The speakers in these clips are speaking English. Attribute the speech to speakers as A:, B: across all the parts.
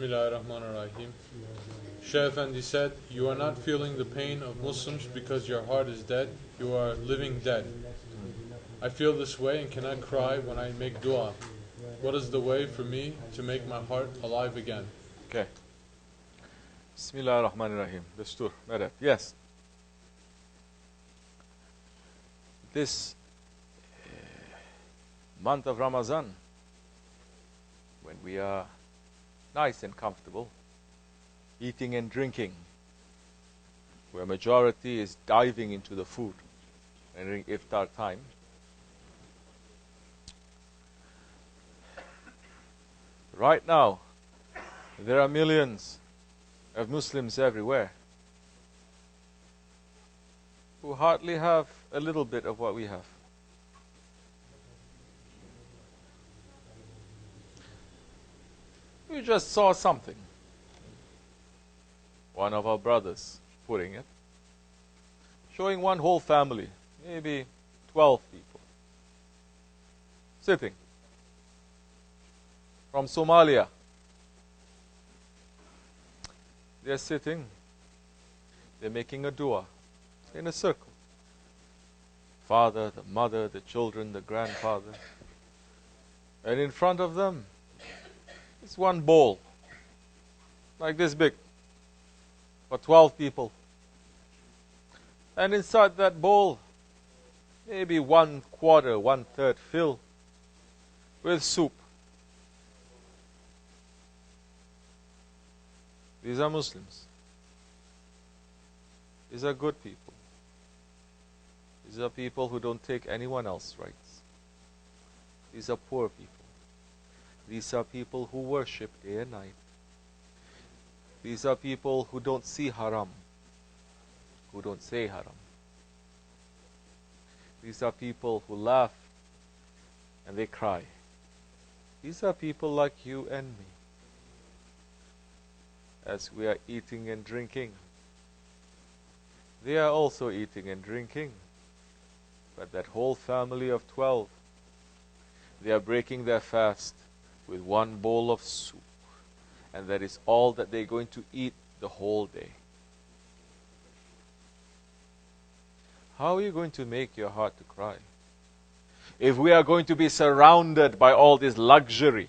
A: Bismillahirrahmanirrahim. Shaykh Effendi said, "You are not feeling the pain of Muslims because your heart is dead. You are living dead. I feel this way and cannot cry when I make dua. What is the way for me to make my heart alive again?"
B: Okay. Bismillahirrahmanirrahim. Destur. Madam. Yes. This month of Ramadan, when we are nice and comfortable, eating and drinking, where majority is diving into the food during iftar time, right now there are millions of Muslims everywhere who hardly have a little bit of what we have. We just saw something. One of our brothers putting it, showing one whole family, maybe 12 people, sitting from Somalia. They're sitting, they're making a dua in a circle. Father, the mother, the children, the grandfather. And in front of them, it's one bowl, like this big, for 12 people. And inside that bowl, maybe 1/4, 1/3 filled with soup. These are Muslims. These are good people. These are people who don't take anyone else's rights. These are poor people. These are people who worship day and night. These are people who don't see haram, who don't say haram. These are people who laugh and they cry. These are people like you and me. As we are eating and drinking, they are also eating and drinking. But that whole family of 12, they are breaking their fast with one bowl of soup. And that is all that they're going to eat the whole day. How are you going to make your heart to cry? If we are going to be surrounded by all this luxury,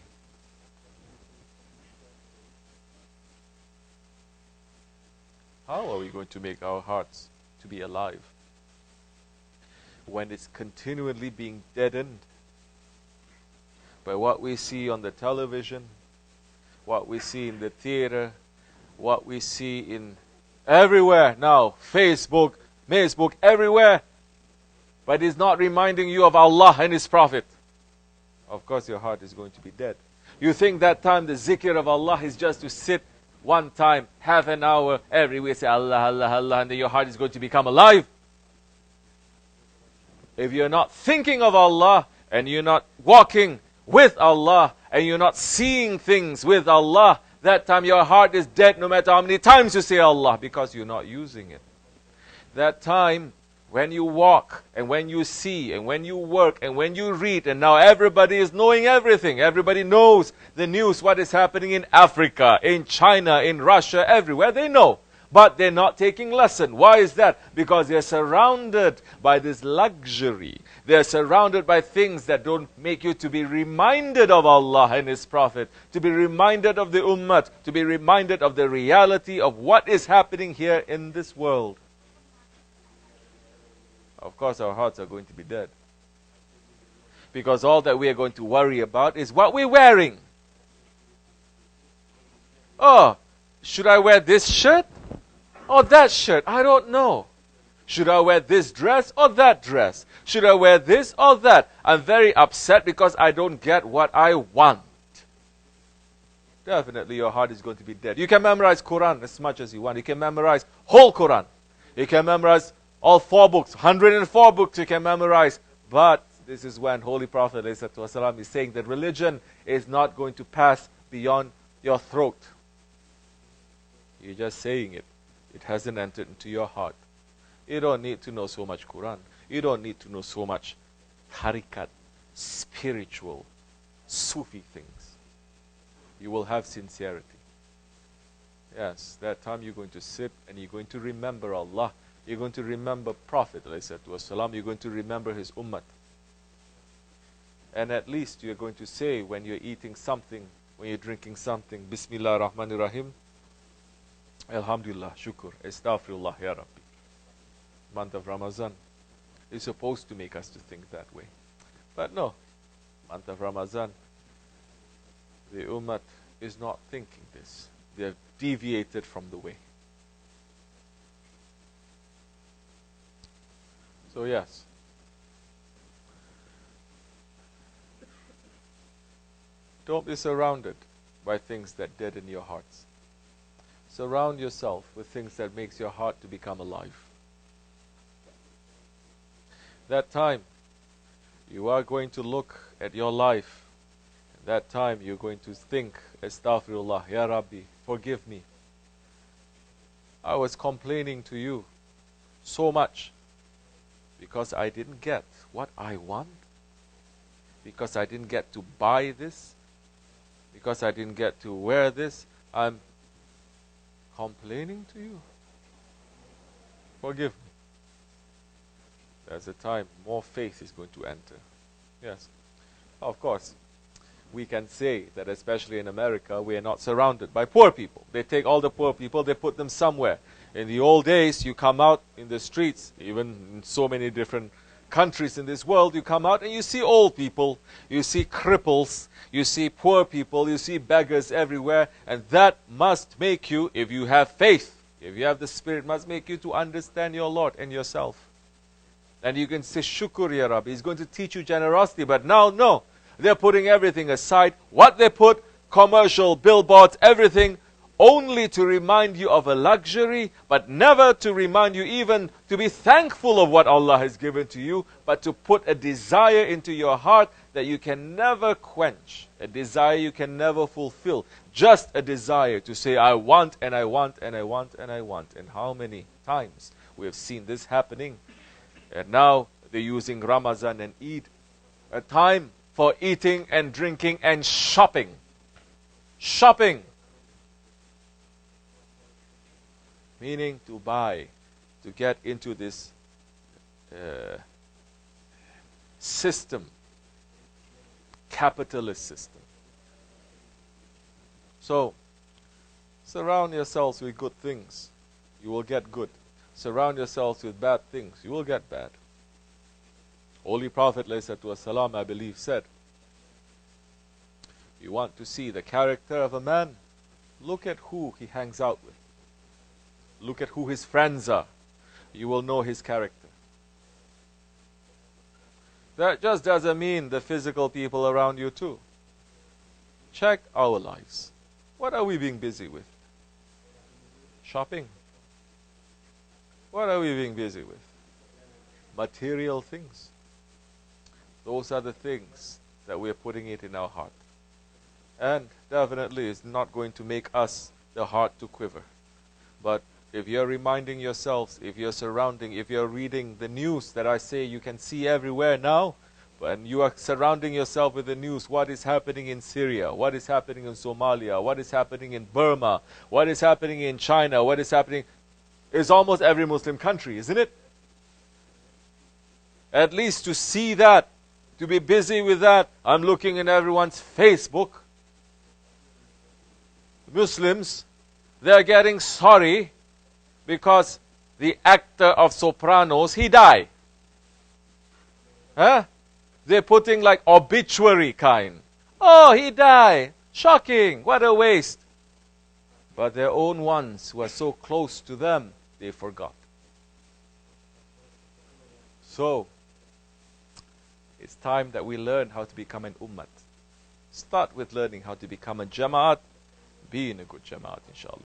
B: how are we going to make our hearts to be alive when it's continually being deadened by what we see on the television, what we see in the theater, what we see in everywhere now, Facebook, everywhere, but it's not reminding you of Allah and His Prophet? Of course your heart is going to be dead. You think that time the zikr of Allah is just to sit one time, half an hour, every way say Allah, Allah, Allah, and then your heart is going to become alive? If you're not thinking of Allah, and you're not walking with Allah, and you're not seeing things with Allah, that time your heart is dead no matter how many times you say Allah, because you're not using it. That time when you walk, and when you see, and when you work, and when you read, and now everybody is knowing everything. Everybody knows the news, what is happening in Africa, in China, in Russia, everywhere. They know. But they're not taking lesson. Why is that? Because they're surrounded by this luxury. They're surrounded by things that don't make you to be reminded of Allah and His Prophet, to be reminded of the Ummah, to be reminded of the reality of what is happening here in this world. Of course our hearts are going to be dead. Because all that we are going to worry about is what we're wearing. Oh, should I wear this shirt? Or that shirt? I don't know. Should I wear this dress or that dress? Should I wear this or that? I'm very upset because I don't get what I want. Definitely your heart is going to be dead. You can memorize Quran as much as you want. You can memorize whole Quran. You can memorize all 4 books. 104 books you can memorize. But this is when Holy Prophet ﷺ is saying that religion is not going to pass beyond your throat. You're just saying it. It hasn't entered into your heart. You don't need to know so much Quran. You don't need to know so much tariqat, spiritual, Sufi things. You will have sincerity. Yes, that time you're going to sit and you're going to remember Allah. You're going to remember Prophet ﷺ. You're going to remember his ummah. And at least you're going to say when you're eating something, when you're drinking something, Bismillah ar-Rahman ar-Rahim, Alhamdulillah, Shukr, Astaghfirullah, Ya Rabbi. Month of Ramadan is supposed to make us to think that way. But no, month of Ramadan, the ummah is not thinking this. They have deviated from the way. So yes, don't be surrounded by things that deaden your hearts. Surround yourself with things that makes your heart to become alive. That time, you are going to look at your life. That time, you're going to think, Astaghfirullah, Ya Rabbi, forgive me. I was complaining to you so much because I didn't get what I want, because I didn't get to buy this, because I didn't get to wear this. I'm complaining to you. Forgive me. There's a time more faith is going to enter. Yes. Of course, we can say that especially in America, we are not surrounded by poor people. They take all the poor people, they put them somewhere. In the old days, you come out in the streets, even in so many different countries in this world, you come out and you see old people, you see cripples, you see poor people, you see beggars everywhere, and that must make you, if you have faith, if you have the Spirit, must make you to understand your Lord and yourself. And you can say, Shukr, Ya Rabbi, He's going to teach you generosity. But now, no. They're putting everything aside. What they put, commercial, billboards, everything, only to remind you of a luxury, but never to remind you even to be thankful of what Allah has given to you, but to put a desire into your heart that you can never quench, a desire you can never fulfill. Just a desire to say, I want, and I want, and I want, and I want. And how many times we have seen this happening? And now they're using Ramadan and Eid, a time for eating and drinking and shopping. Shopping. Meaning to buy, to get into this system, capitalist system. So, surround yourselves with good things, you will get good. Surround yourselves with bad things, you will get bad. Holy Prophet ﷺ, I believe, said, you want to see the character of a man, look at who he hangs out with. Look at who his friends are. You will know his character. That just doesn't mean the physical people around you too. Check our lives. What are we being busy with? Shopping. What are we being busy with? Material things. Those are the things that we are putting it in our heart. And definitely it's not going to make us the heart to quiver. But if you're reminding yourselves, if you're surrounding, if you're reading the news that I say you can see everywhere now, and you are surrounding yourself with the news, what is happening in Syria, what is happening in Somalia, what is happening in Burma, what is happening in China, what is happening, it's almost every Muslim country, isn't it? At least to see that, to be busy with that. I'm looking in everyone's Facebook. Muslims, they're getting sorry because the actor of Sopranos, he died. Huh? They're putting like obituary kind. Oh, he died. Shocking. What a waste. But their own ones who are so close to them, they forgot. So, it's time that we learn how to become an ummah. Start with learning how to become a jama'at. Be in a good jama'at, inshallah.